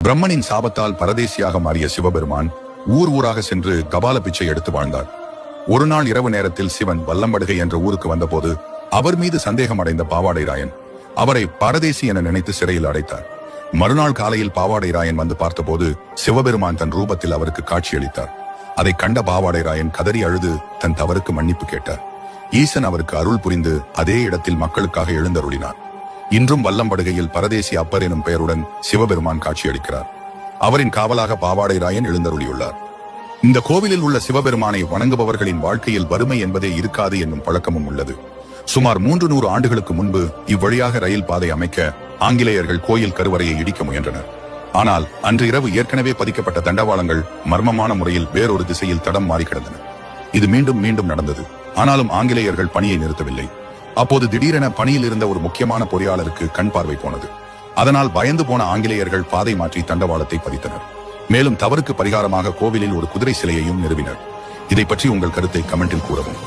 பிரம்மனின் சாபத்தால் பரதேசியாக மாறிய சிவபெருமான் ஊர் ஊராக சென்று கபால பிச்சை எடுத்து வாழ்ந்தார். ஒரு நாள் இரவு நேரத்தில் சிவன் வல்லம்படுகை என்ற ஊருக்கு வந்தபோது அவர் மீது சந்தேகம் அடைந்த பாவாடைராயன் அவரை பரதேசி என நினைத்து சிறையில் அடைத்தார். மறுநாள் காலையில் பாவாடைராயன் வந்து பார்த்தபோது சிவபெருமான் தன் ரூபத்தில் அவருக்கு காட்சியளித்தார். அதை கண்ட பாவாடைராயன் கதறி அழுது தன் தவறுக்கு மன்னிப்பு கேட்டார். ஈசன் அவருக்கு அருள் புரிந்து அதே இடத்தில் மக்களுக்காக எழுந்தருளினார். இன்றும் வல்லம்படுகையில் பரதேசி அப்பர் எனும் பெயருடன் சிவபெருமான் காட்சியளிக்கிறார். அவரின் காவலாக பாவாடைராயன் எழுந்தருளியுள்ளார். இந்த கோவிலில் உள்ள சிவபெருமானை வணங்குபவர்களின் வாழ்க்கையில் வறுமை என்பதே இருக்காது என்னும் பழக்கமும் உள்ளது. சுமார் 300 ஆண்டுகளுக்கு முன்பு இவ்வழியாக ரயில் பாதை அமைக்க ஆங்கிலேயர்கள் கோயில் கருவறையை இடிக்க முயன்றனர். ஆனால் அன்று இரவு ஏற்கனவே பதிக்கப்பட்ட தண்டவாளங்கள் மர்மமான முறையில் வேறொரு திசையில் தடம் மாறி கிடந்தன. இது மீண்டும் மீண்டும் நடந்தது. ஆனாலும் ஆங்கிலேயர்கள் பணியை நிறுத்தவில்லை. அப்போது திடீரென பணியில் இருந்த ஒரு முக்கியமான பொறியாளருக்கு கண் பார்வை போனது. அதனால் பயந்து போன ஆங்கிலேயர்கள் பாதை மாற்றி தண்டவாளத்தை பதித்தனர். மேலும் தவறுக்கு பரிகாரமாக கோவிலில் ஒரு குதிரை சிலையையும் நிறுவினர். இதை பற்றி உங்கள் கருத்தை கமெண்டில் கூறவும்.